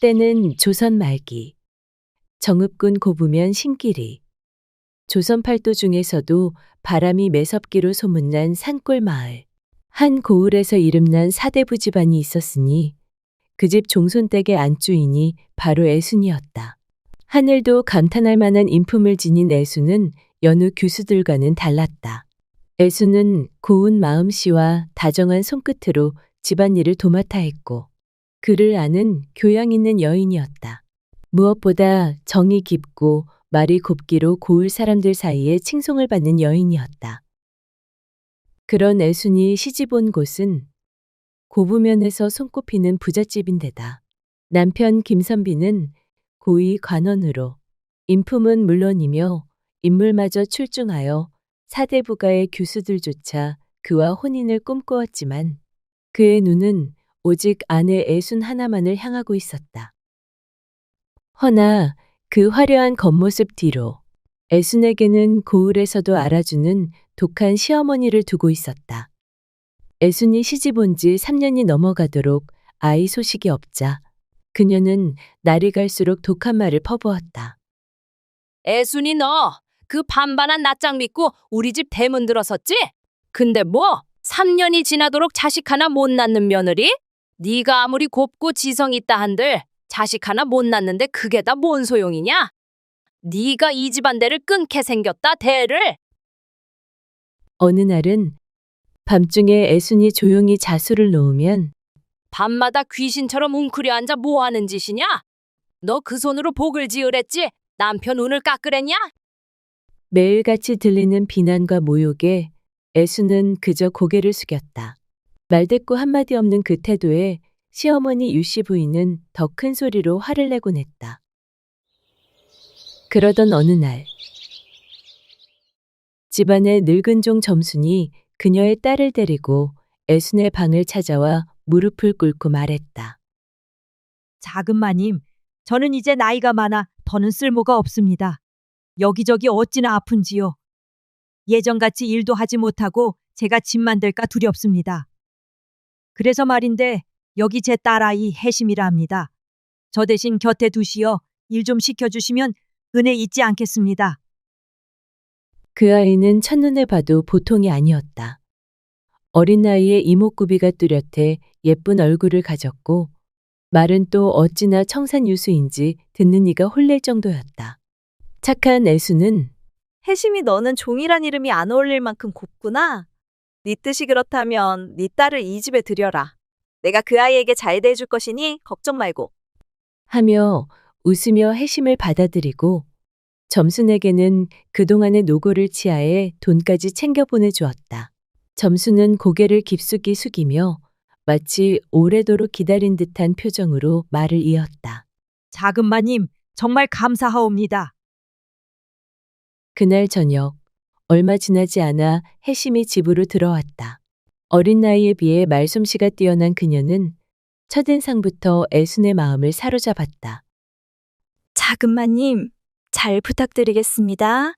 때는 조선 말기. 정읍군 고부면 신길이. 조선 팔도 중에서도 바람이 매섭기로 소문난 산골 마을. 한 고을에서 이름난 사대부 집안이 있었으니 그 집 종손댁의 안주인이 바로 애순이었다. 하늘도 감탄할 만한 인품을 지닌 애순은 여느 교수들과는 달랐다. 애순은 고운 마음씨와 다정한 손끝으로 집안일을 도맡아 했고 그를 아는 교양 있는 여인이었다. 무엇보다 정이 깊고 말이 곱기로 고을 사람들 사이에 칭송을 받는 여인이었다. 그런 애순이 시집 온 곳은 고부면에서 손꼽히는 부잣집인데다 남편 김선비는 고위 관원으로 인품은 물론이며 인물마저 출중하여 사대부가의 교수들조차 그와 혼인을 꿈꾸었지만 그의 눈은 오직 아내 애순 하나만을 향하고 있었다. 허나 그 화려한 겉모습 뒤로 애순에게는 고을에서도 알아주는 독한 시어머니를 두고 있었다. 애순이 시집 온 지 3년이 넘어가도록 아이 소식이 없자 그녀는 날이 갈수록 독한 말을 퍼부었다. 애순이 너 그 반반한 낯장 믿고 우리 집 대문 들어섰지? 근데 뭐 3년이 지나도록 자식 하나 못 낳는 며느리? 네가 아무리 곱고 지성 있다 한들 자식 하나 못 낳는데 그게 다 뭔 소용이냐? 네가 이 집안 대를 끊게 생겼다 대를. 어느 날은 밤중에 애순이 조용히 자수를 놓으면 밤마다 귀신처럼 웅크려 앉아 뭐 하는 짓이냐? 너 그 손으로 복을 지으랬지? 남편 운을 깎으랬냐? 매일같이 들리는 비난과 모욕에 애순은 그저 고개를 숙였다. 말대꾸 한마디 없는 그 태도에 시어머니 유씨 부인은 더 큰 소리로 화를 내곤 했다. 그러던 어느 날 집안의 늙은 종 점순이 그녀의 딸을 데리고 애순의 방을 찾아와 무릎을 꿇고 말했다. 작은 마님, 저는 이제 나이가 많아 더는 쓸모가 없습니다. 여기저기 어찌나 아픈지요. 예전같이 일도 하지 못하고 제가 집 만들까 두렵습니다. 그래서 말인데 여기 제 딸아이 해심이라 합니다. 저 대신 곁에 두시어 일 좀 시켜주시면 은혜 잊지 않겠습니다. 그 아이는 첫눈에 봐도 보통이 아니었다. 어린 나이에 이목구비가 뚜렷해 예쁜 얼굴을 가졌고 말은 또 어찌나 청산유수인지 듣는 이가 홀릴 정도였다. 착한 애수는 해심이 너는 종이란 이름이 안 어울릴 만큼 곱구나. 네 뜻이 그렇다면 네 딸을 이 집에 들여라. 내가 그 아이에게 잘 대해줄 것이니 걱정 말고. 하며 웃으며 해심을 받아들이고 점순에게는 그동안의 노고를 치하해 돈까지 챙겨 보내주었다. 점순은 고개를 깊숙이 숙이며 마치 오래도록 기다린 듯한 표정으로 말을 이었다. 작은 마님, 정말 감사하옵니다. 그날 저녁 얼마 지나지 않아 해심이 집으로 들어왔다. 어린 나이에 비해 말솜씨가 뛰어난 그녀는 첫인상부터 애순의 마음을 사로잡았다. 작은 마님, 잘 부탁드리겠습니다.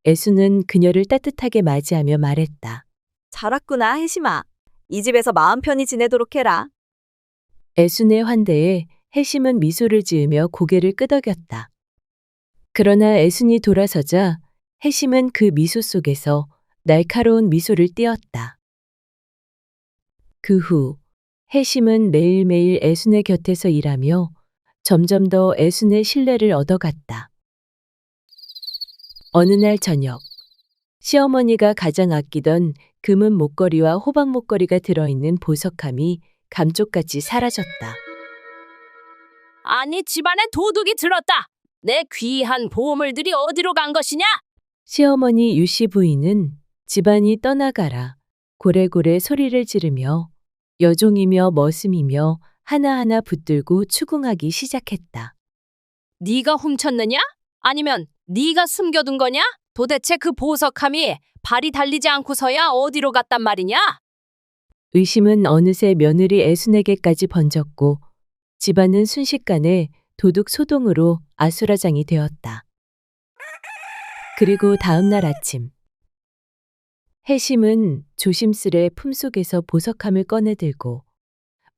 애순은 그녀를 따뜻하게 맞이하며 말했다. 잘 왔구나, 해심아. 이 집에서 마음 편히 지내도록 해라. 애순의 환대에 해심은 미소를 지으며 고개를 끄덕였다. 그러나 애순이 돌아서자 해심은 그 미소 속에서 날카로운 미소를 띄었다. 그 후 해심은 매일매일 애순의 곁에서 일하며 점점 더 애순의 신뢰를 얻어갔다. 어느 날 저녁, 시어머니가 가장 아끼던 금은 목걸이와 호박 목걸이가 들어있는 보석함이 감쪽같이 사라졌다. 아니 집안에 도둑이 들었다. 내 귀한 보물들이 어디로 간 것이냐? 시어머니 유씨 부인은 집안이 떠나가라 고래고래 소리를 지르며 여종이며 머슴이며 하나하나 붙들고 추궁하기 시작했다. 네가 훔쳤느냐? 아니면 네가 숨겨둔 거냐? 도대체 그 보석함이 발이 달리지 않고서야 어디로 갔단 말이냐? 의심은 어느새 며느리 애순에게까지 번졌고 집안은 순식간에 도둑 소동으로 아수라장이 되었다. 그리고 다음 날 아침 해심은 조심스레 품속에서 보석함을 꺼내들고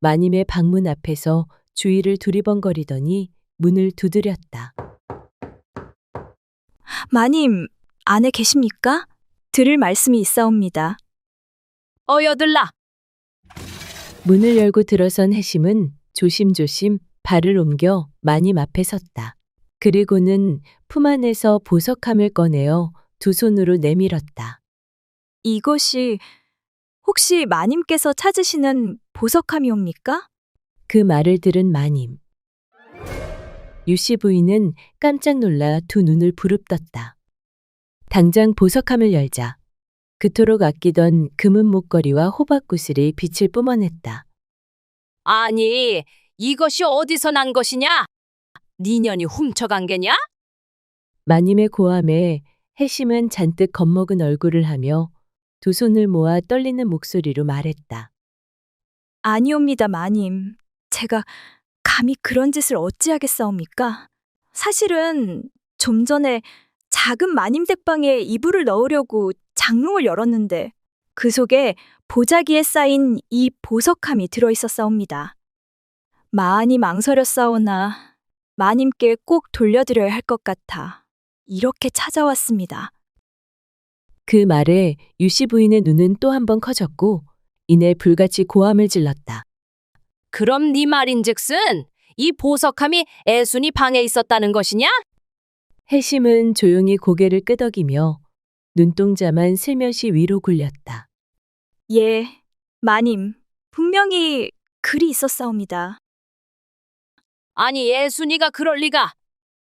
마님의 방문 앞에서 주위를 두리번거리더니 문을 두드렸다. 마님, 안에 계십니까? 들을 말씀이 있사옵니다. 어여들라. 문을 열고 들어선 해심은 조심조심 발을 옮겨 마님 앞에 섰다. 그리고는 품 안에서 보석함을 꺼내어 두 손으로 내밀었다. 이것이 혹시 마님께서 찾으시는 보석함이옵니까? 그 말을 들은 마님. 유씨 부인은 깜짝 놀라 두 눈을 부릅떴다. 당장 보석함을 열자 그토록 아끼던 금은 목걸이와 호박구슬이 빛을 뿜어냈다. 아니, 이것이 어디서 난 것이냐? 니년이 훔쳐간 게냐? 마님의 고함에 해심은 잔뜩 겁먹은 얼굴을 하며 두 손을 모아 떨리는 목소리로 말했다. 아니옵니다, 마님. 제가 감히 그런 짓을 어찌하겠사옵니까? 사실은 좀 전에 작은 마님 댁방에 이불을 넣으려고 장롱을 열었는데 그 속에 보자기에 쌓인 이 보석함이 들어있었사옵니다. 많이 망설였사오나 마님께 꼭 돌려드려야 할 것 같아 이렇게 찾아왔습니다. 그 말에 유씨 부인의 눈은 또 한 번 커졌고 이내 불같이 고함을 질렀다. 그럼 네 말인즉슨 이 보석함이 애순이 방에 있었다는 것이냐? 해심은 조용히 고개를 끄덕이며 눈동자만 슬며시 위로 굴렸다. 예, 마님, 분명히 글이 있었사옵니다. 아니, 애순이가 그럴 리가.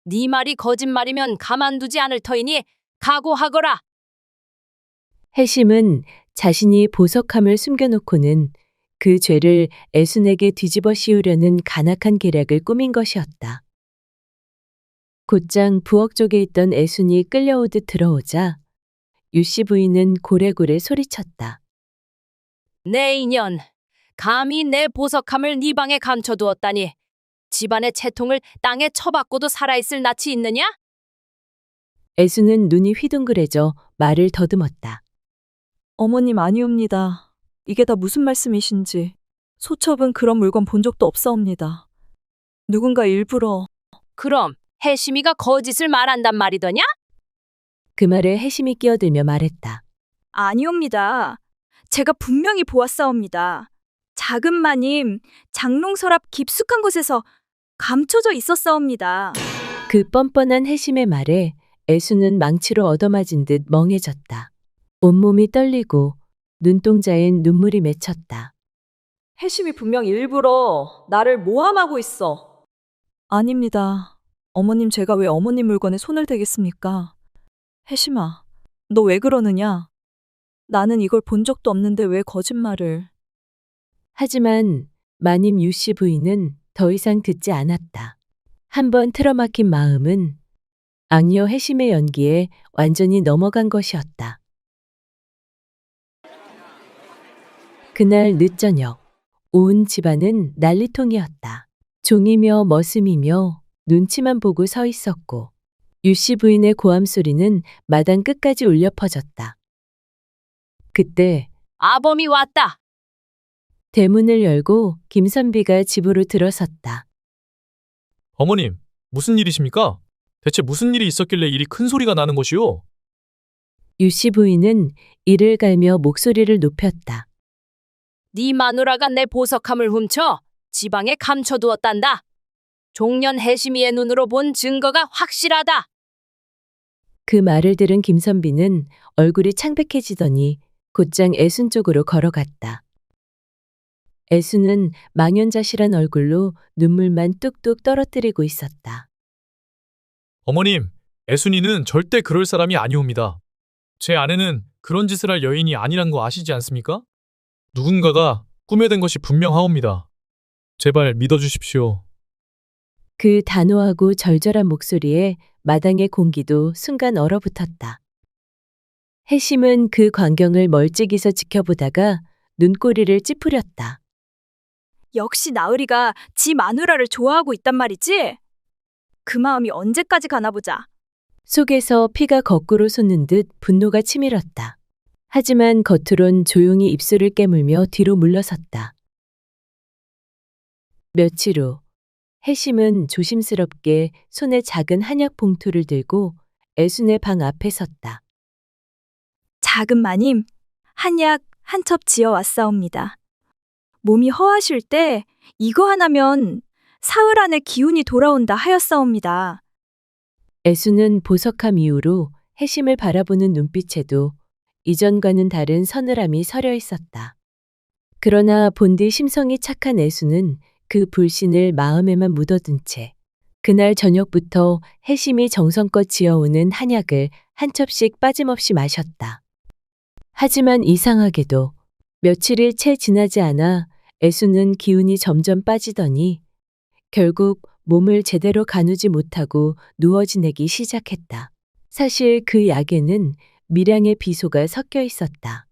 네 말이 거짓말이면 가만두지 않을 터이니 각오하거라. 해심은 자신이 보석함을 숨겨놓고는 그 죄를 애순에게 뒤집어 씌우려는 간악한 계략을 꾸민 것이었다. 곧장 부엌 쪽에 있던 애순이 끌려오듯 들어오자 유씨 부인은 고래고래 소리쳤다. 내 인연, 감히 내 보석함을 네 방에 감춰두었다니. 집안의 채통을 땅에 쳐박고도 살아있을 낯이 있느냐? 애순은 눈이 휘둥그레져 말을 더듬었다. 어머님 아니옵니다. 이게 다 무슨 말씀이신지. 소첩은 그런 물건 본 적도 없사옵니다. 누군가 일부러 그럼 해심이가 거짓을 말한단 말이더냐? 그 말에 해심이 끼어들며 말했다. 아니옵니다. 제가 분명히 보았사옵니다. 작은 마님, 장롱 서랍 깊숙한 곳에서 감춰져 있었사옵니다. 그 뻔뻔한 해심의 말에 애수는 망치로 얻어맞은 듯 멍해졌다. 온몸이 떨리고 눈동자엔 눈물이 맺혔다. 해심이 분명 일부러 나를 모함하고 있어. 아닙니다. 어머님 제가 왜 어머님 물건에 손을 대겠습니까? 혜심아, 너 왜 그러느냐? 나는 이걸 본 적도 없는데 왜 거짓말을. 하지만 마님 유씨 부인은 더 이상 듣지 않았다. 한번 틀어막힌 마음은 악녀 해심의 연기에 완전히 넘어간 것이었다. 그날 늦저녁, 온 집안은 난리통이었다. 종이며 머슴이며 눈치만 보고 서 있었고 유씨 부인의 고함 소리는 마당 끝까지 울려 퍼졌다. 그때 아범이 왔다. 대문을 열고 김선비가 집으로 들어섰다. 어머님, 무슨 일이십니까? 대체 무슨 일이 있었길래 이리 큰 소리가 나는 것이오? 유씨 부인은 이를 갈며 목소리를 높였다. 네 마누라가 내 보석함을 훔쳐 지방에 감춰두었단다. 종년 해심이의 눈으로 본 증거가 확실하다. 그 말을 들은 김선비는 얼굴이 창백해지더니 곧장 애순 쪽으로 걸어갔다. 애순은 망연자실한 얼굴로 눈물만 뚝뚝 떨어뜨리고 있었다. 어머님, 애순이는 절대 그럴 사람이 아니옵니다. 제 아내는 그런 짓을 할 여인이 아니란 거 아시지 않습니까? 누군가가 꿈에 댄 것이 분명하옵니다. 제발 믿어주십시오. 그 단호하고 절절한 목소리에 마당의 공기도 순간 얼어붙었다. 해심은 그 광경을 멀찍이서 지켜보다가 눈꼬리를 찌푸렸다. 역시 나으리가 지 마누라를 좋아하고 있단 말이지? 그 마음이 언제까지 가나 보자. 속에서 피가 거꾸로 솟는 듯 분노가 치밀었다. 하지만 겉으론 조용히 입술을 깨물며 뒤로 물러섰다. 며칠 후 해심은 조심스럽게 손에 작은 한약 봉투를 들고 애순의 방 앞에 섰다. 작은 마님, 한약 한 첩 지어 왔사옵니다. 몸이 허하실 때 이거 하나면 사흘 안에 기운이 돌아온다 하였사옵니다. 애순은 보석함 이후로 해심을 바라보는 눈빛에도 이전과는 다른 서늘함이 서려 있었다. 그러나 본디 심성이 착한 애순은 그 불신을 마음에만 묻어둔 채 그날 저녁부터 해심이 정성껏 지어오는 한약을 한 첩씩 빠짐없이 마셨다. 하지만 이상하게도 며칠이 채 지나지 않아 애순은 기운이 점점 빠지더니 결국 몸을 제대로 가누지 못하고 누워 지내기 시작했다. 사실 그 약에는 밀양의 비소가 섞여 있었다.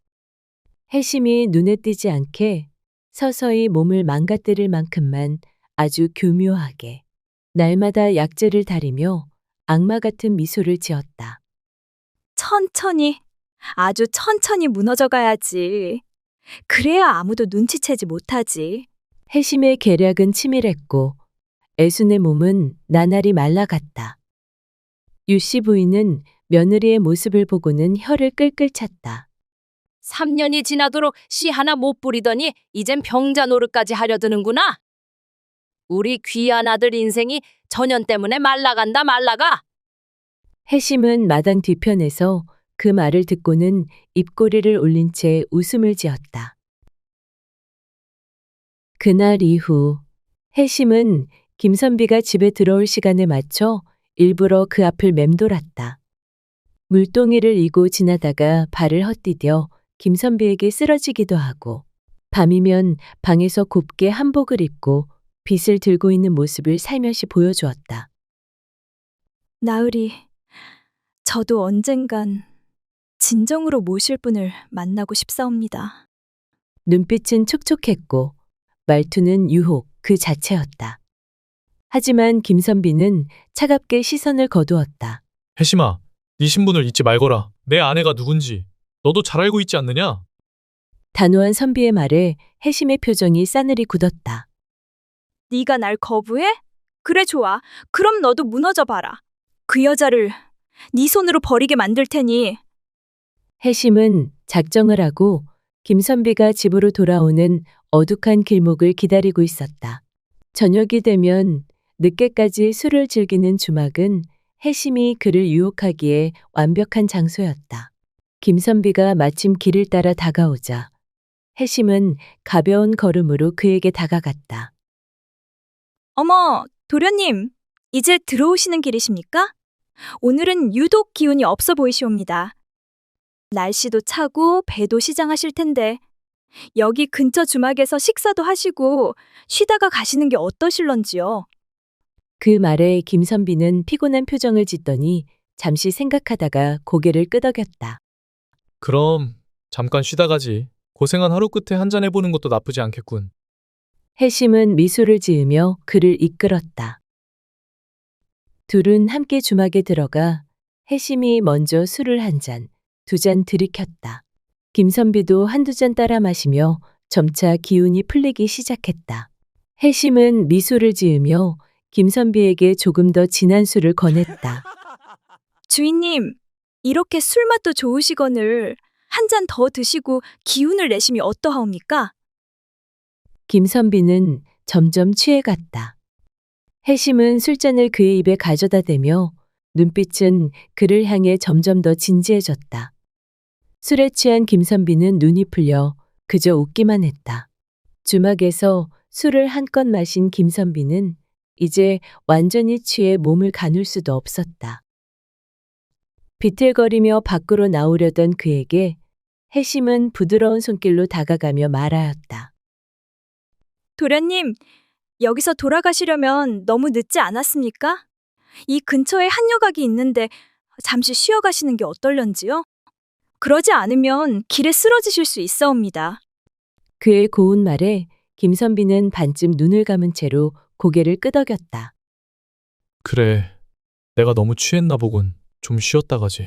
해심이 눈에 띄지 않게 서서히 몸을 망가뜨릴 만큼만 아주 교묘하게 날마다 약재를 다리며 악마 같은 미소를 지었다. 천천히, 아주 천천히 무너져 가야지. 그래야 아무도 눈치채지 못하지. 해심의 계략은 치밀했고 애순의 몸은 나날이 말라갔다. 유씨 부인은 며느리의 모습을 보고는 혀를 끌끌 찼다. 3년이 지나도록 씨 하나 못 부리더니 이젠 병자 노릇까지 하려 드는구나. 우리 귀한 아들 인생이 전연 때문에 말라간다 말라가. 해심은 마당 뒤편에서 그 말을 듣고는 입꼬리를 올린 채 웃음을 지었다. 그날 이후 해심은 김선비가 집에 들어올 시간에 맞춰 일부러 그 앞을 맴돌았다. 물동이를 이고 지나다가 발을 헛디뎌 김선비에게 쓰러지기도 하고 밤이면 방에서 곱게 한복을 입고 빗을 들고 있는 모습을 살며시 보여주었다. 나으리, 저도 언젠간 진정으로 모실 분을 만나고 싶사옵니다. 눈빛은 촉촉했고 말투는 유혹 그 자체였다. 하지만 김선비는 차갑게 시선을 거두었다. 해심아, 네 신분을 잊지 말거라. 내 아내가 누군지 너도 잘 알고 있지 않느냐? 단호한 선비의 말에 해심의 표정이 싸늘히 굳었다. 네가 날 거부해? 그래 좋아. 그럼 너도 무너져 봐라. 그 여자를 네 손으로 버리게 만들 테니. 해심은 작정을 하고 김선비가 집으로 돌아오는 어둑한 길목을 기다리고 있었다. 저녁이 되면 늦게까지 술을 즐기는 주막은 해심이 그를 유혹하기에 완벽한 장소였다. 김선비가 마침 길을 따라 다가오자 해심은 가벼운 걸음으로 그에게 다가갔다. 어머, 도련님, 이제 들어오시는 길이십니까? 오늘은 유독 기운이 없어 보이시옵니다. 날씨도 차고 배도 시장하실 텐데 여기 근처 주막에서 식사도 하시고 쉬다가 가시는 게 어떠실런지요? 그 말에 김선비는 피곤한 표정을 짓더니 잠시 생각하다가 고개를 끄덕였다. 그럼 잠깐 쉬다 가지. 고생한 하루 끝에 한잔 해보는 것도 나쁘지 않겠군. 해심은 미소를 지으며 그를 이끌었다. 둘은 함께 주막에 들어가 해심이 먼저 술을 한 잔, 두 잔 들이켰다. 김선비도 한두 잔 따라 마시며 점차 기운이 풀리기 시작했다. 해심은 미소를 지으며 김선비에게 조금 더 진한 술을 권했다. 주인님, 이렇게 술맛도 좋으시거늘 한 잔 더 드시고 기운을 내심이 어떠하옵니까? 김선비는 점점 취해갔다. 해심은 술잔을 그의 입에 가져다 대며 눈빛은 그를 향해 점점 더 진지해졌다. 술에 취한 김선비는 눈이 풀려 그저 웃기만 했다. 주막에서 술을 한껏 마신 김선비는 이제 완전히 취해 몸을 가눌 수도 없었다. 비틀거리며 밖으로 나오려던 그에게 해심은 부드러운 손길로 다가가며 말하였다. 도련님, 여기서 돌아가시려면 너무 늦지 않았습니까? 이 근처에 한여각이 있는데 잠시 쉬어 가시는 게 어떨런지요? 그러지 않으면 길에 쓰러지실 수 있사옵니다. 그의 고운 말에 김선비는 반쯤 눈을 감은 채로 고개를 끄덕였다. 그래, 내가 너무 취했나 보군. 좀 쉬었다 가지.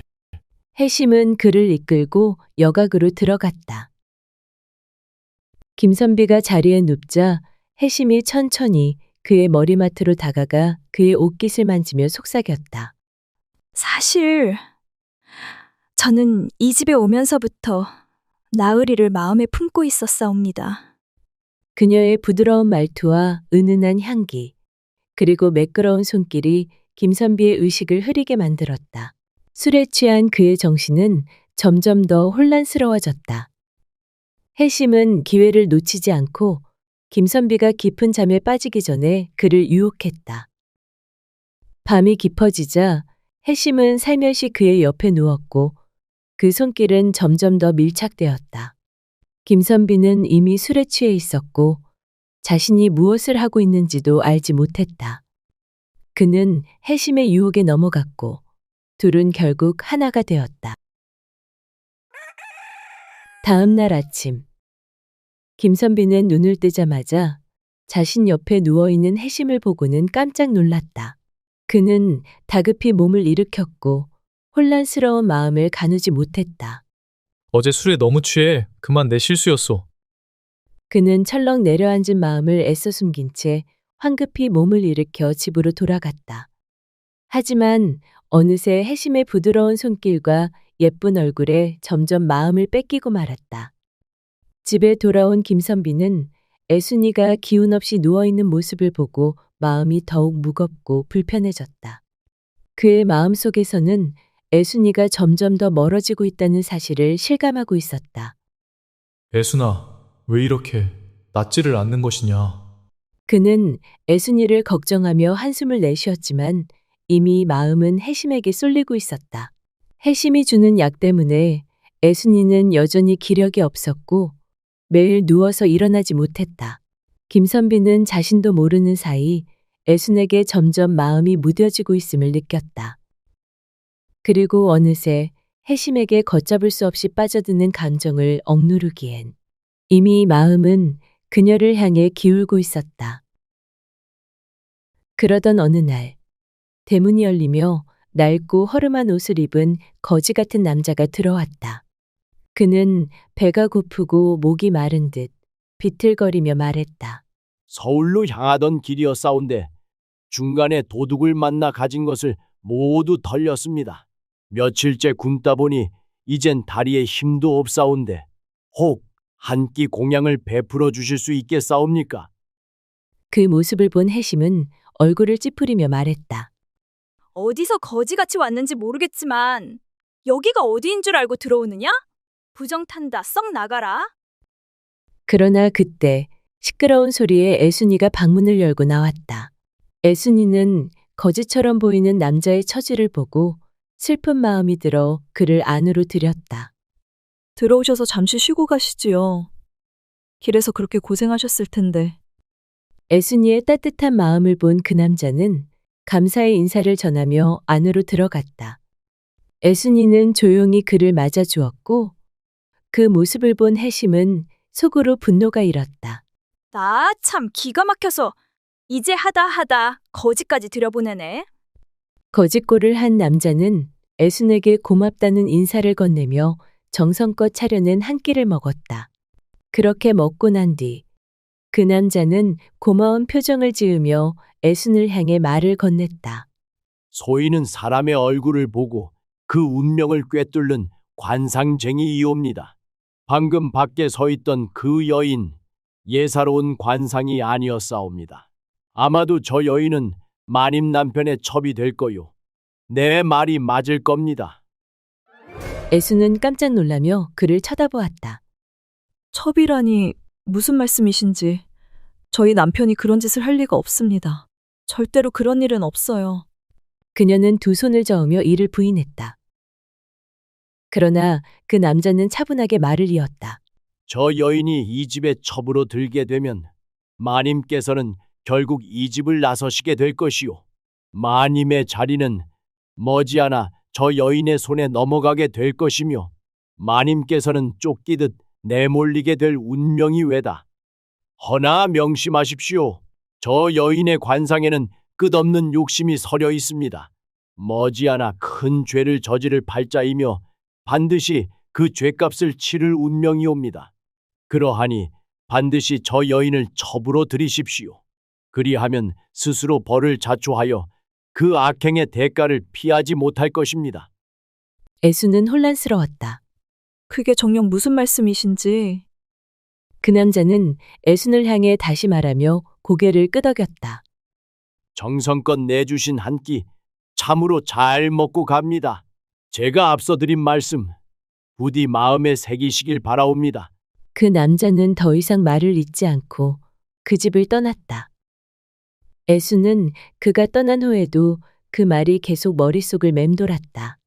해심은 그를 이끌고 여각으로 들어갔다. 김선비가 자리에 눕자 해심이 천천히 그의 머리맡으로 다가가 그의 옷깃을 만지며 속삭였다. 사실 저는 이 집에 오면서부터 나으리를 마음에 품고 있었사옵니다. 그녀의 부드러운 말투와 은은한 향기, 그리고 매끄러운 손길이 김선비의 의식을 흐리게 만들었다. 술에 취한 그의 정신은 점점 더 혼란스러워졌다. 해심은 기회를 놓치지 않고 김선비가 깊은 잠에 빠지기 전에 그를 유혹했다. 밤이 깊어지자 해심은 살며시 그의 옆에 누웠고 그 손길은 점점 더 밀착되었다. 김선비는 이미 술에 취해 있었고 자신이 무엇을 하고 있는지도 알지 못했다. 그는 해심의 유혹에 넘어갔고 둘은 결국 하나가 되었다. 다음 날 아침, 김선비는 눈을 뜨자마자 자신 옆에 누워있는 해심을 보고는 깜짝 놀랐다. 그는 다급히 몸을 일으켰고 혼란스러운 마음을 가누지 못했다. 어제 술에 너무 취해 그만 내 실수였소. 그는 철렁 내려앉은 마음을 애써 숨긴 채 황급히 몸을 일으켜 집으로 돌아갔다. 하지만 어느새 해심의 부드러운 손길과 예쁜 얼굴에 점점 마음을 뺏기고 말았다. 집에 돌아온 김선비는 애순이가 기운 없이 누워있는 모습을 보고 마음이 더욱 무겁고 불편해졌다. 그의 마음속에서는 애순이가 점점 더 멀어지고 있다는 사실을 실감하고 있었다. 애순아, 왜 이렇게 낫지를 않는 것이냐? 그는 애순이를 걱정하며 한숨을 내쉬었지만 이미 마음은 해심에게 쏠리고 있었다. 해심이 주는 약 때문에 애순이는 여전히 기력이 없었고 매일 누워서 일어나지 못했다. 김선비는 자신도 모르는 사이 애순에게 점점 마음이 무뎌지고 있음을 느꼈다. 그리고 어느새 해심에게 걷잡을 수 없이 빠져드는 감정을 억누르기엔 이미 마음은 그녀를 향해 기울고 있었다. 그러던 어느 날 대문이 열리며 낡고 허름한 옷을 입은 거지 같은 남자가 들어왔다. 그는 배가 고프고 목이 마른 듯 비틀거리며 말했다. 서울로 향하던 길이었사온데 중간에 도둑을 만나 가진 것을 모두 털렸습니다. 며칠째 굶다 보니 이젠 다리에 힘도 없사온데 혹 한 끼 공양을 베풀어 주실 수 있겠사옵니까? 그 모습을 본 해심은 얼굴을 찌푸리며 말했다. 어디서 거지같이 왔는지 모르겠지만 여기가 어디인 줄 알고 들어오느냐? 부정탄다, 썩 나가라. 그러나 그때 시끄러운 소리에 애순이가 방문을 열고 나왔다. 애순이는 거지처럼 보이는 남자의 처지를 보고 슬픈 마음이 들어 그를 안으로 들였다. 들어오셔서 잠시 쉬고 가시지요. 길에서 그렇게 고생하셨을 텐데. 애순이의 따뜻한 마음을 본 그 남자는 감사의 인사를 전하며 안으로 들어갔다. 애순이는 조용히 그를 맞아주었고 그 모습을 본 해심은 속으로 분노가 일었다. 나 참 기가 막혀서 이제 하다 거지까지 들여보내네. 거짓골을 한 남자는 애순에게 고맙다는 인사를 건네며 정성껏 차려낸 한 끼를 먹었다. 그렇게 먹고 난 뒤 그 남자는 고마운 표정을 지으며 애순을 향해 말을 건넸다. 소인은 사람의 얼굴을 보고 그 운명을 꿰뚫는 관상쟁이이옵니다. 방금 밖에 서 있던 그 여인, 예사로운 관상이 아니었사옵니다. 아마도 저 여인은 마님 남편의 첩이 될 거요. 내 말이 맞을 겁니다. 애순은 깜짝 놀라며 그를 쳐다보았다. 첩이라니 무슨 말씀이신지. 저희 남편이 그런 짓을 할 리가 없습니다. 절대로 그런 일은 없어요. 그녀는 두 손을 저으며 이를 부인했다. 그러나 그 남자는 차분하게 말을 이었다. 저 여인이 이 집에 첩으로 들게 되면 마님께서는 결국 이 집을 나서시게 될 것이요. 마님의 자리는 머지않아 저 여인의 손에 넘어가게 될 것이며 마님께서는 쫓기듯 내몰리게 될 운명이 외다. 허나 명심하십시오. 저 여인의 관상에는 끝없는 욕심이 서려 있습니다. 머지않아 큰 죄를 저지를 팔자이며 반드시 그 죄값을 치를 운명이옵니다. 그러하니 반드시 저 여인을 첩으로 들이십시오. 그리하면 스스로 벌을 자초하여 그 악행의 대가를 피하지 못할 것입니다. 애수는 혼란스러웠다. 그게 정녕 무슨 말씀이신지. 그 남자는 애순을 향해 다시 말하며 고개를 끄덕였다. 정성껏 내주신 한 끼 참으로 잘 먹고 갑니다. 제가 앞서 드린 말씀 부디 마음에 새기시길 바라옵니다. 그 남자는 더 이상 말을 잇지 않고 그 집을 떠났다. 애수는 그가 떠난 후에도 그 말이 계속 머릿속을 맴돌았다.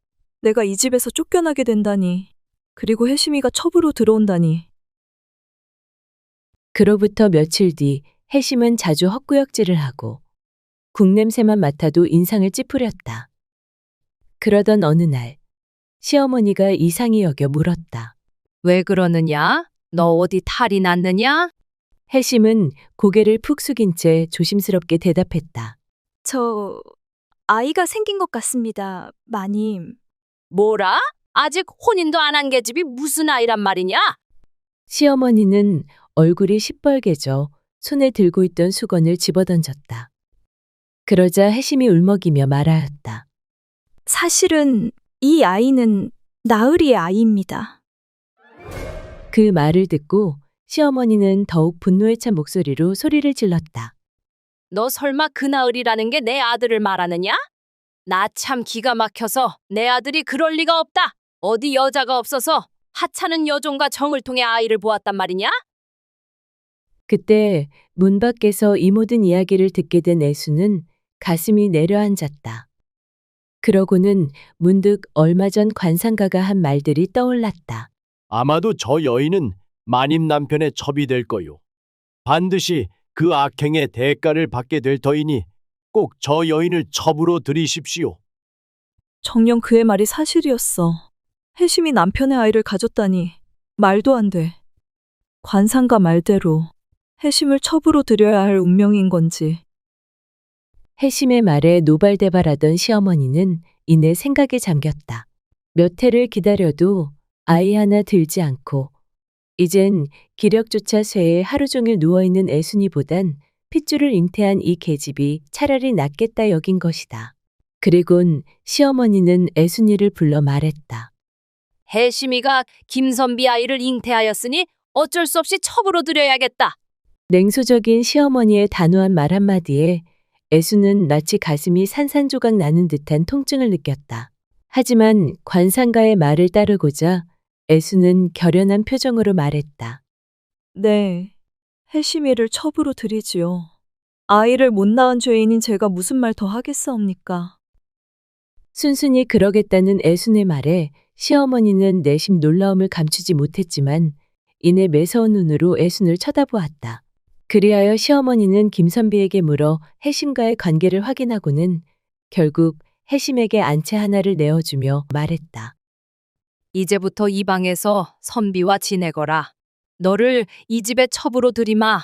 내가 이 집에서 쫓겨나게 된다니. 그리고 혜심이가 첩으로 들어온다니. 그로부터 며칠 뒤 해심은 자주 헛구역질을 하고 국냄새만 맡아도 인상을 찌푸렸다. 그러던 어느 날 시어머니가 이상히 여겨 물었다. 왜 그러느냐? 너 어디 탈이 났느냐? 해심은 고개를 푹 숙인 채 조심스럽게 대답했다. 저 아이가 생긴 것 같습니다, 마님. 뭐라? 아직 혼인도 안 한 계집이 무슨 아이란 말이냐? 시어머니는 얼굴이 시뻘개져 손에 들고 있던 수건을 집어던졌다. 그러자 해심이 울먹이며 말하였다. 사실은 이 아이는 나으리의 아이입니다. 그 말을 듣고 시어머니는 더욱 분노에 찬 목소리로 소리를 질렀다. 너 설마 그 나으리라는 게 내 아들을 말하느냐? 나 참 기가 막혀서 내 아들이 그럴 리가 없다. 어디 여자가 없어서 하찮은 여종과 정을 통해 아이를 보았단 말이냐? 그때 문 밖에서 이 모든 이야기를 듣게 된 애수는 가슴이 내려앉았다. 그러고는 문득 얼마 전 관상가가 한 말들이 떠올랐다. 아마도 저 여인은 마님 남편의 첩이 될 거요. 반드시 그 악행의 대가를 받게 될 터이니 꼭 저 여인을 첩으로 들이십시오. 정녕 그의 말이 사실이었어. 혜심이 남편의 아이를 가졌다니. 말도 안 돼. 관상가 말대로 혜심을 첩으로 들여야 할 운명인 건지. 해심의 말에 노발대발하던 시어머니는 이내 생각에 잠겼다. 몇 해를 기다려도 아이 하나 들지 않고 이젠 기력조차 쇠해 하루 종일 누워있는 애순이보단 핏줄을 잉태한 이 계집이 차라리 낫겠다 여긴 것이다. 그리곤 시어머니는 애순이를 불러 말했다. 해심이가 김선비 아이를 잉태하였으니 어쩔 수 없이 첩으로 들여야겠다. 냉소적인 시어머니의 단호한 말 한마디에 애수는 마치 가슴이 산산조각 나는 듯한 통증을 느꼈다. 하지만 관상가의 말을 따르고자 애수는 결연한 표정으로 말했다. 네, 혜심이를 첩으로 들이지요. 아이를 못 낳은 죄인인 제가 무슨 말 더 하겠사옵니까? 순순히 그러겠다는 애순의 말에 시어머니는 내심 놀라움을 감추지 못했지만 이내 매서운 눈으로 애순을 쳐다보았다. 그리하여 시어머니는 김선비에게 물어 해심과의 관계를 확인하고는 결국 해심에게 안채 하나를 내어주며 말했다. 이제부터 이 방에서 선비와 지내거라. 너를 이 집에 첩으로 들이마.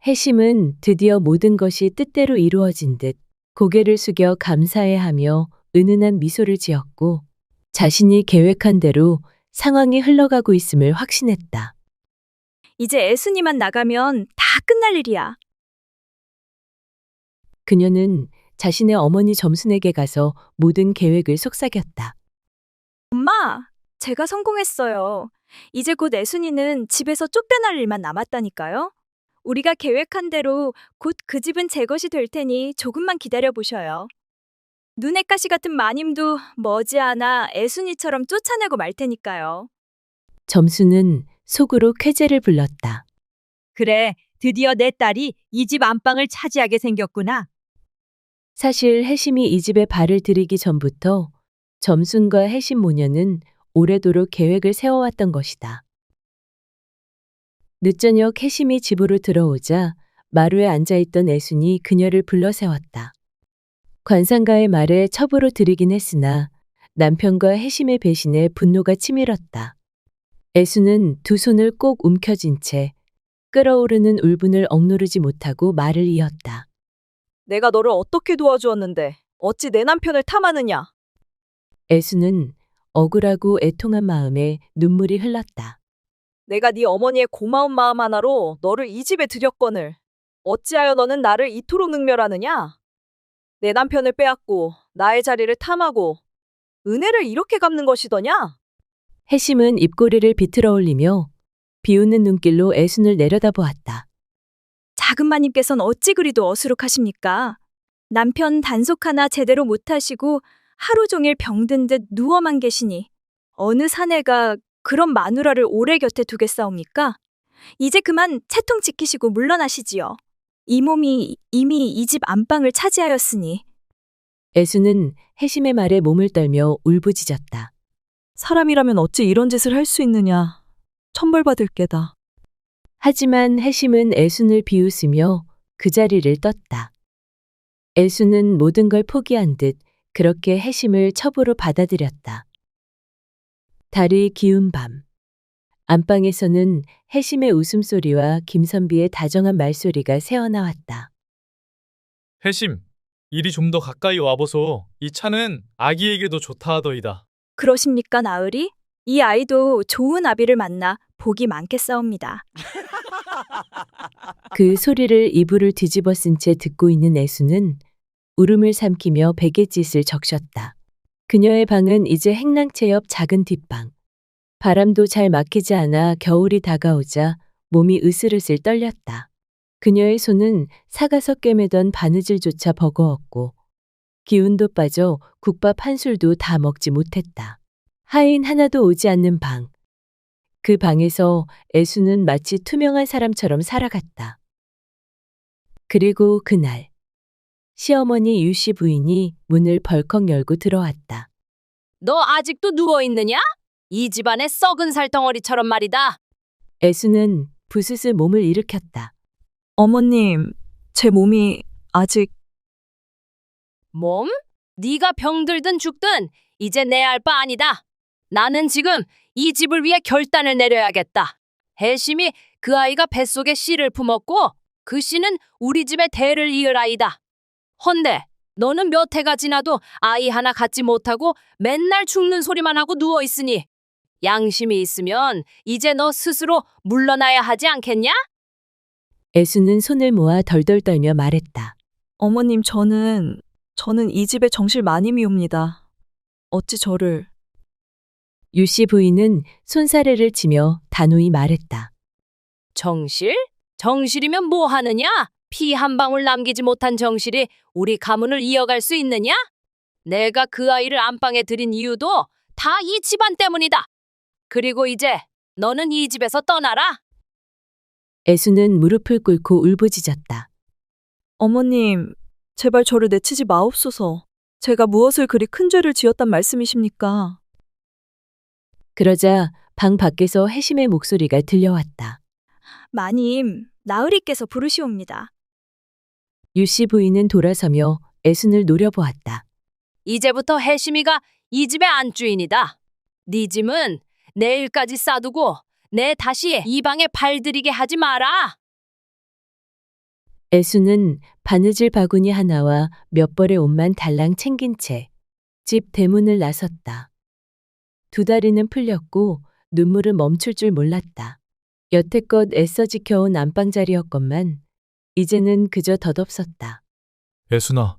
해심은 드디어 모든 것이 뜻대로 이루어진 듯 고개를 숙여 감사해하며 은은한 미소를 지었고 자신이 계획한 대로 상황이 흘러가고 있음을 확신했다. 이제 애순이만 나가면 다 끝날 일이야. 그녀는 자신의 어머니 점순에게 가서 모든 계획을 속삭였다. 엄마, 제가 성공했어요. 이제 곧 애순이는 집에서 쫓겨날 일만 남았다니까요. 우리가 계획한 대로 곧 그 집은 제 것이 될 테니 조금만 기다려 보셔요. 눈엣 가시 같은 마님도 머지않아 애순이처럼 쫓아내고 말 테니까요. 점수는 속으로 쾌재를 불렀다. 그래, 드디어 내 딸이 이 집 안방을 차지하게 생겼구나. 사실 해심이 이 집에 발을 들이기 전부터 점순과 해심 모녀는 오래도록 계획을 세워왔던 것이다. 늦저녁 해심이 집으로 들어오자 마루에 앉아있던 애순이 그녀를 불러 세웠다. 관상가의 말에 첩으로 들이긴 했으나 남편과 해심의 배신에 분노가 치밀었다. 애순은 두 손을 꼭 움켜쥔 채 끓어오르는 울분을 억누르지 못하고 말을 이었다. 내가 너를 어떻게 도와주었는데 어찌 내 남편을 탐하느냐? 애순은 억울하고 애통한 마음에 눈물이 흘렀다. 내가 네 어머니의 고마운 마음 하나로 너를 이 집에 들였거늘. 어찌하여 너는 나를 이토록 능멸하느냐? 내 남편을 빼앗고 나의 자리를 탐하고 은혜를 이렇게 갚는 것이더냐? 해심은 입꼬리를 비틀어 올리며 비웃는 눈길로 애순을 내려다보았다. 작은 마님께서는 어찌 그리도 어수룩하십니까? 남편 단속 하나 제대로 못하시고 하루 종일 병든 듯 누워만 계시니 어느 사내가 그런 마누라를 오래 곁에 두겠사옵니까? 이제 그만 채통 지키시고 물러나시지요. 이 몸이 이미 이 집 안방을 차지하였으니. 애순은 해심의 말에 몸을 떨며 울부짖었다. 사람이라면 어찌 이런 짓을 할 수 있느냐. 천벌받을 게다. 하지만 해심은 애순을 비웃으며 그 자리를 떴다. 애순은 모든 걸 포기한 듯 그렇게 해심을 첩으로 받아들였다. 달이 기운 밤. 안방에서는 해심의 웃음소리와 김선비의 다정한 말소리가 새어나왔다. 해심, 이리 좀 더 가까이 와보소. 이 차는 아기에게도 좋다 하더이다. 그러십니까, 나으리? 이 아이도 좋은 아비를 만나 복이 많겠사옵니다. 그 소리를 이불을 뒤집어 쓴 채 듣고 있는 애수는 울음을 삼키며 베갯짓을 적셨다. 그녀의 방은 이제 행랑채 옆 작은 뒷방. 바람도 잘 막히지 않아 겨울이 다가오자 몸이 으슬으슬 떨렸다. 그녀의 손은 사가서 꿰매던 바느질조차 버거웠고 기운도 빠져 국밥 한 술도 다 먹지 못했다. 하인 하나도 오지 않는 방. 그 방에서 애수는 마치 투명한 사람처럼 살아갔다. 그리고 그날 시어머니 유씨 부인이 문을 벌컥 열고 들어왔다. 너 아직도 누워있느냐? 이 집안의 썩은 살덩어리처럼 말이다. 애수는 부스스 몸을 일으켰다. 어머님, 제 몸이 아직 몸? 네가 병들든 죽든 이제 내 알 바 아니다. 나는 지금 이 집을 위해 결단을 내려야겠다. 해심이 그 아이가 뱃속에 씨를 품었고 그 씨는 우리 집의 대를 이을 아이다. 헌데 너는 몇 해가 지나도 아이 하나 갖지 못하고 맨날 죽는 소리만 하고 누워있으니 양심이 있으면 이제 너 스스로 물러나야 하지 않겠냐? 애수는 손을 모아 덜덜 떨며 말했다. 어머님 저는 이 집의 정실 마님이옵니다. 어찌 저를 유씨 부인은 손사래를 치며 단호히 말했다. 정실? 정실이면 뭐 하느냐? 피 한 방울 남기지 못한 정실이 우리 가문을 이어갈 수 있느냐? 내가 그 아이를 안방에 들인 이유도 다 이 집안 때문이다. 그리고 이제 너는 이 집에서 떠나라. 애수는 무릎을 꿇고 울부짖었다. 어머님, 제발 저를 내치지 마옵소서. 제가 무엇을 그리 큰 죄를 지었단 말씀이십니까? 그러자 방 밖에서 해심의 목소리가 들려왔다. 마님, 나으리께서 부르시옵니다. 유씨 부인은 돌아서며 애순을 노려보았다. 이제부터 해심이가 이 집의 안주인이다. 네 짐은 내일까지 싸두고 내 다시 이 방에 발들이게 하지 마라. 애수는 바느질 바구니 하나와 몇 벌의 옷만 달랑 챙긴 채 집 대문을 나섰다. 두 다리는 풀렸고 눈물은 멈출 줄 몰랐다. 여태껏 애써 지켜온 안방자리였건만 이제는 그저 덧없었다. 애순아,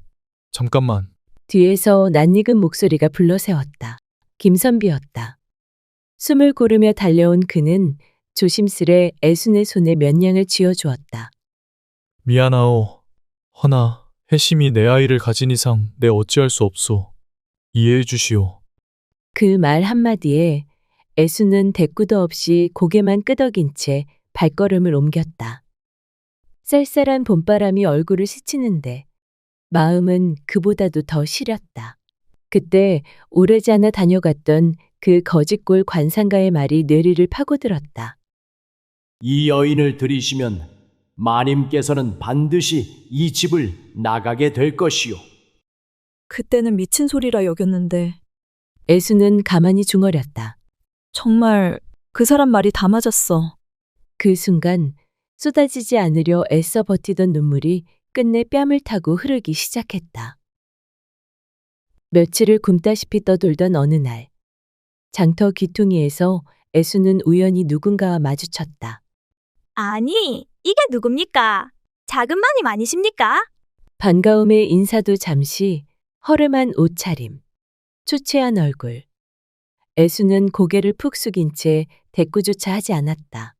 잠깐만. 뒤에서 낯익은 목소리가 불러세웠다. 김선비였다. 숨을 고르며 달려온 그는 조심스레 애순의 손에 몇 양을 쥐어주었다. 미안하오. 허나 해심이 내 아이를 가진 이상 내 어찌할 수 없소. 이해해 주시오. 그 말 한마디에 애수는 대꾸도 없이 고개만 끄덕인 채 발걸음을 옮겼다. 쌀쌀한 봄바람이 얼굴을 스치는데 마음은 그보다도 더 시렸다. 그때 오래지 않아 다녀갔던 그 거짓골 관상가의 말이 뇌리를 파고들었다. 이 여인을 들이시면 마님께서는 반드시 이 집을 나가게 될 것이요. 그때는 미친 소리라 여겼는데 애수는 가만히 중얼였다. 정말 그 사람 말이 다 맞았어. 그 순간 쏟아지지 않으려 애써 버티던 눈물이 끝내 뺨을 타고 흐르기 시작했다. 며칠을 굶다시피 떠돌던 어느 날 장터 귀퉁이에서 애수는 우연히 누군가와 마주쳤다. 아니, 이게 누굽니까? 작은 마님 아니십니까? 반가움의 인사도 잠시, 허름한 옷차림, 초췌한 얼굴. 애수는 고개를 푹 숙인 채 대꾸조차 하지 않았다.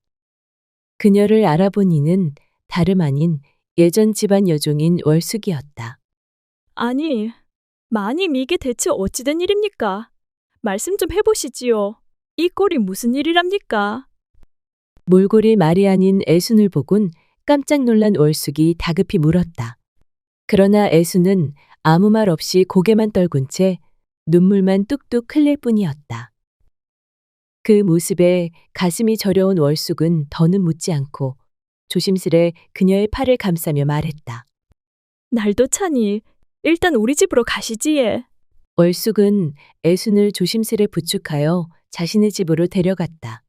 그녀를 알아본 이는 다름 아닌 예전 집안 여종인 월숙이었다. 아니, 마님 이게 대체 어찌된 일입니까? 말씀 좀 해보시지요. 이 꼴이 무슨 일이랍니까? 몰골이 말이 아닌 애순을 보곤 깜짝 놀란 월숙이 다급히 물었다. 그러나 애순은 아무 말 없이 고개만 떨군 채 눈물만 뚝뚝 흘릴 뿐이었다. 그 모습에 가슴이 저려온 월숙은 더는 묻지 않고 조심스레 그녀의 팔을 감싸며 말했다. 날도 차니 일단 우리 집으로 가시지예. 월숙은 애순을 조심스레 부축하여 자신의 집으로 데려갔다.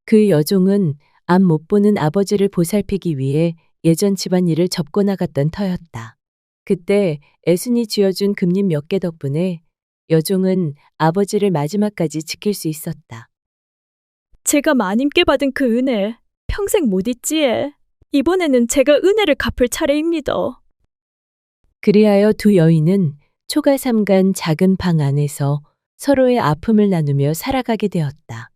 그 여종은 앞 못 보는 아버지를 보살피기 위해 예전 집안일을 접고 나갔던 터였다. 그때 애순이 쥐어준 금잎 몇 개 덕분에 여종은 아버지를 마지막까지 지킬 수 있었다. 제가 마님께 받은 그 은혜 평생 못 잊지예. 이번에는 제가 은혜를 갚을 차례입니다. 그리하여 두 여인은 초가 삼간 작은 방 안에서 서로의 아픔을 나누며 살아가게 되었다.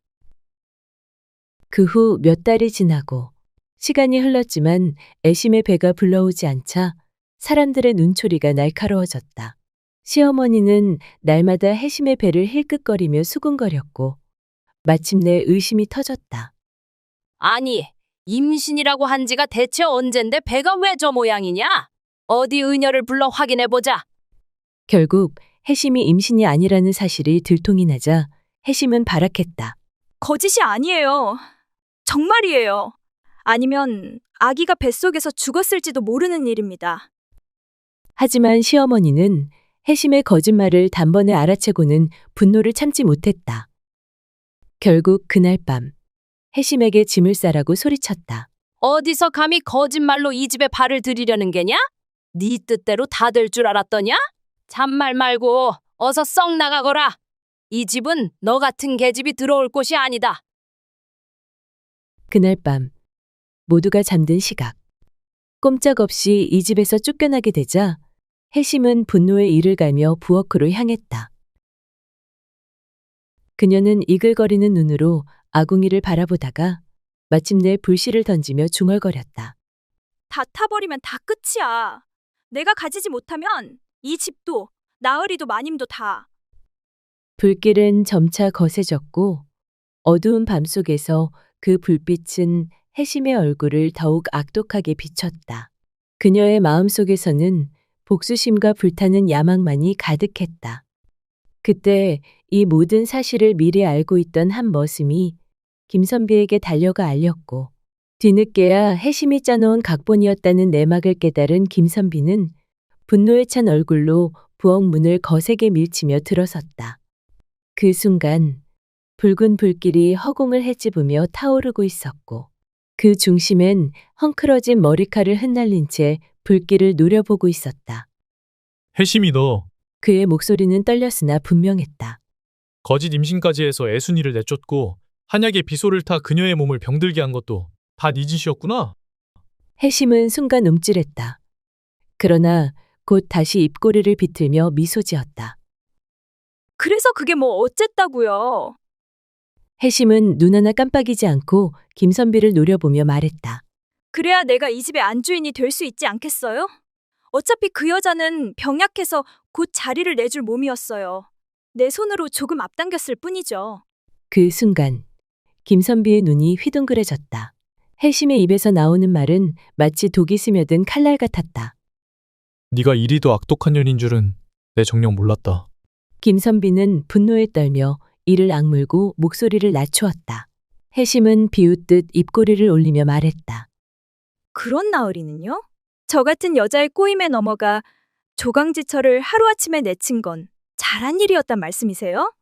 그 후 몇 달이 지나고 시간이 흘렀지만 애심의 배가 불러오지 않자 사람들의 눈초리가 날카로워졌다. 시어머니는 날마다 해심의 배를 힐끗거리며 수군거렸고 마침내 의심이 터졌다. 아니, 임신이라고 한 지가 대체 언젠데 배가 왜 저 모양이냐? 어디 의녀를 불러 확인해보자. 결국 해심이 임신이 아니라는 사실이 들통이 나자 해심은 발악했다. 거짓이 아니에요. 정말이에요. 아니면 아기가 뱃속에서 죽었을지도 모르는 일입니다. 하지만 시어머니는 해심의 거짓말을 단번에 알아채고는 분노를 참지 못했다. 결국 그날 밤 해심에게 짐을 싸라고 소리쳤다. 어디서 감히 거짓말로 이 집에 발을 들이려는 게냐? 네 뜻대로 다 될 줄 알았더냐? 잔말 말고 어서 썩 나가거라. 이 집은 너 같은 계집이 들어올 곳이 아니다. 그날 밤 모두가 잠든 시각. 꼼짝없이 이 집에서 쫓겨나게 되자 해심은 분노에 이를 갈며 부엌으로 향했다. 그녀는 이글거리는 눈으로 아궁이를 바라보다가 마침내 불씨를 던지며 중얼거렸다. 다 타버리면 다 끝이야. 내가 가지지 못하면 이 집도 나으리도 마님도 다. 불길은 점차 거세졌고 어두운 밤속에서 그 불빛은 해심의 얼굴을 더욱 악독하게 비췄다. 그녀의 마음속에서는 복수심과 불타는 야망만이 가득했다. 그때 이 모든 사실을 미리 알고 있던 한 머슴이 김선비에게 달려가 알렸고 뒤늦게야 해심이 짜놓은 각본이었다는 내막을 깨달은 김선비는 분노에 찬 얼굴로 부엌 문을 거세게 밀치며 들어섰다. 그 순간 붉은 불길이 허공을 헤집으며 타오르고 있었고 그 중심엔 헝클어진 머리칼을 흩날린 채 불길을 노려보고 있었다. 해심이 너 그의 목소리는 떨렸으나 분명했다. 거짓 임신까지 해서 애순이를 내쫓고 한약의 비소를 타 그녀의 몸을 병들게 한 것도 다 네 짓이었구나. 해심은 순간 움찔했다. 그러나 곧 다시 입꼬리를 비틀며 미소 지었다. 그래서 그게 뭐 어쨌다고요? 해심은 눈 하나 깜빡이지 않고 김선비를 노려보며 말했다. 그래야 내가 이 집의 안주인이 될 수 있지 않겠어요? 어차피 그 여자는 병약해서 곧 자리를 내줄 몸이었어요. 내 손으로 조금 앞당겼을 뿐이죠. 그 순간 김선비의 눈이 휘둥그레졌다. 해심의 입에서 나오는 말은 마치 독이 스며든 칼날 같았다. 네가 이리도 악독한 년인 줄은 내 정녕 몰랐다. 김선비는 분노에 떨며 이를 악물고 목소리를 낮추었다. 해심은 비웃듯 입꼬리를 올리며 말했다. 그런 나으리는요? 저 같은 여자의 꼬임에 넘어가 조강지처를 하루아침에 내친 건 잘한 일이었단 말씀이세요?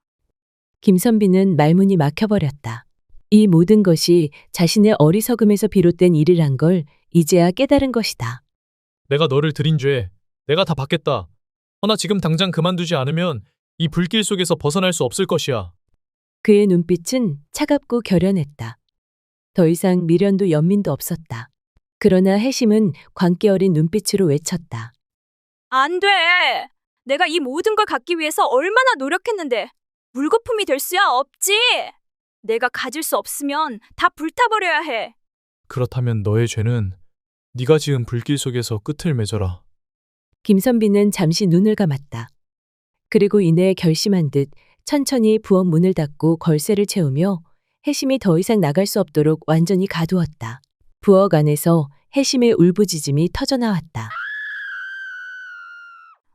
김선비는 말문이 막혀버렸다. 이 모든 것이 자신의 어리석음에서 비롯된 일이란 걸 이제야 깨달은 것이다. 내가 너를 들인 죄 내가 다 받겠다. 허나 지금 당장 그만두지 않으면 이 불길 속에서 벗어날 수 없을 것이야. 그의 눈빛은 차갑고 결연했다. 더 이상 미련도 연민도 없었다. 그러나 해심은 광기 어린 눈빛으로 외쳤다. 안 돼! 내가 이 모든 걸 갖기 위해서 얼마나 노력했는데 물거품이 될 수야 없지! 내가 가질 수 없으면 다 불타버려야 해! 그렇다면 너의 죄는 네가 지은 불길 속에서 끝을 맺어라. 김선비는 잠시 눈을 감았다. 그리고 이내 결심한 듯 천천히 부엌 문을 닫고 걸쇠를 채우며 해심이 더 이상 나갈 수 없도록 완전히 가두었다. 부엌 안에서 해심의 울부짖음이 터져나왔다.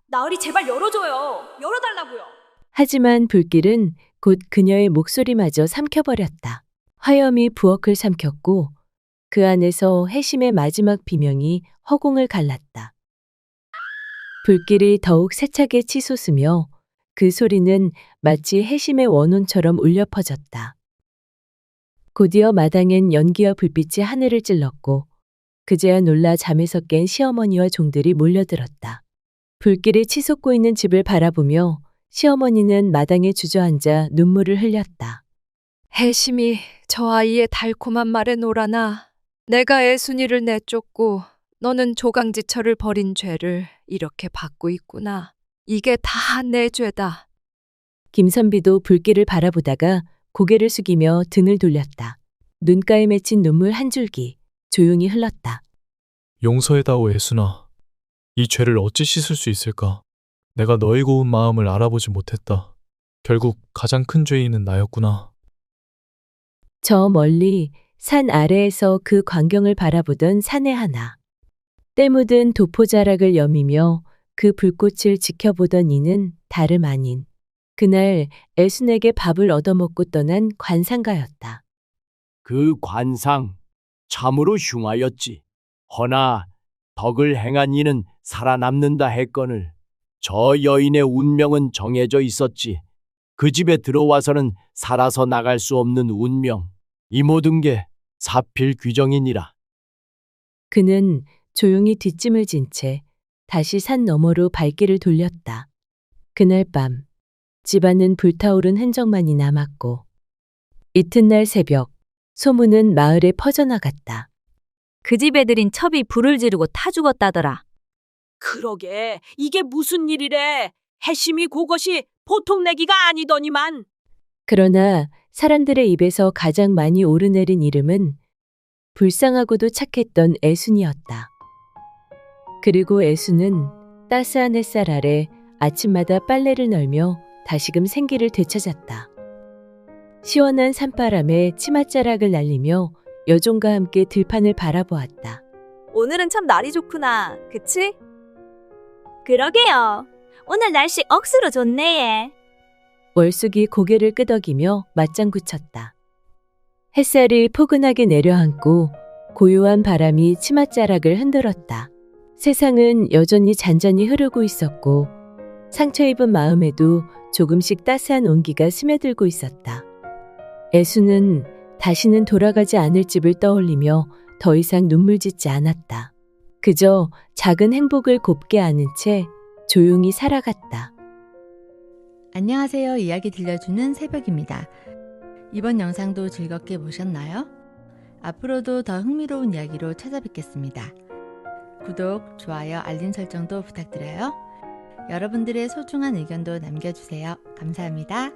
나으리 제발 열어줘요! 열어달라고요! 하지만 불길은 곧 그녀의 목소리마저 삼켜버렸다. 화염이 부엌을 삼켰고 그 안에서 해심의 마지막 비명이 허공을 갈랐다. 불길이 더욱 세차게 치솟으며 그 소리는 마치 해심의 원혼처럼 울려 퍼졌다. 곧이어 마당엔 연기와 불빛이 하늘을 찔렀고 그제야 놀라 잠에서 깬 시어머니와 종들이 몰려들었다. 불길이 치솟고 있는 집을 바라보며 시어머니는 마당에 주저앉아 눈물을 흘렸다. 해심이 저 아이의 달콤한 말에 놀아나 내가 애순이를 내쫓고 너는 조강지처를 벌인 죄를 이렇게 받고 있구나. 이게 다 내 죄다. 김선비도 불길을 바라보다가 고개를 숙이며 등을 돌렸다. 눈가에 맺힌 눈물 한 줄기 조용히 흘렀다. 용서해다오 애순아. 이 죄를 어찌 씻을 수 있을까? 내가 너의 고운 마음을 알아보지 못했다. 결국 가장 큰 죄인은 나였구나. 저 멀리 산 아래에서 그 광경을 바라보던 사내 하나. 때 묻은 도포자락을 여미며 그 불꽃을 지켜보던 이는 다름 아닌 그날 애순에게 밥을 얻어먹고 떠난 관상가였다. 그 관상 참으로 흉하였지. 허나 덕을 행한 이는 살아남는다 했거늘 저 여인의 운명은 정해져 있었지. 그 집에 들어와서는 살아서 나갈 수 없는 운명. 이 모든 게 사필 규정이니라. 그는 조용히 뒷짐을 진 채 다시 산 너머로 발길을 돌렸다. 그날 밤 집안은 불타오른 흔적만이 남았고 이튿날 새벽 소문은 마을에 퍼져나갔다. 그 집에 들인 첩이 불을 지르고 타 죽었다더라. 그러게 이게 무슨 일이래. 해심이 그것이 보통 내기가 아니더니만. 그러나 사람들의 입에서 가장 많이 오르내린 이름은 불쌍하고도 착했던 애순이었다. 그리고 애순은 따스한 햇살 아래 아침마다 빨래를 널며 다시금 생기를 되찾았다. 시원한 산바람에 치맛자락을 날리며 여종과 함께 들판을 바라보았다. 오늘은 참 날이 좋구나. 그치? 그러게요. 오늘 날씨 억수로 좋네. 월숙이 고개를 끄덕이며 맞장구 쳤다. 햇살이 포근하게 내려앉고 고요한 바람이 치맛자락을 흔들었다. 세상은 여전히 잔잔히 흐르고 있었고 상처 입은 마음에도 조금씩 따스한 온기가 스며들고 있었다. 애수는 다시는 돌아가지 않을 집을 떠올리며 더 이상 눈물 짓지 않았다. 그저 작은 행복을 곱게 아는 채 조용히 살아갔다. 안녕하세요. 이야기 들려주는 새벽입니다. 이번 영상도 즐겁게 보셨나요? 앞으로도 더 흥미로운 이야기로 찾아뵙겠습니다. 구독, 좋아요, 알림 설정도 부탁드려요. 여러분들의 소중한 의견도 남겨주세요. 감사합니다.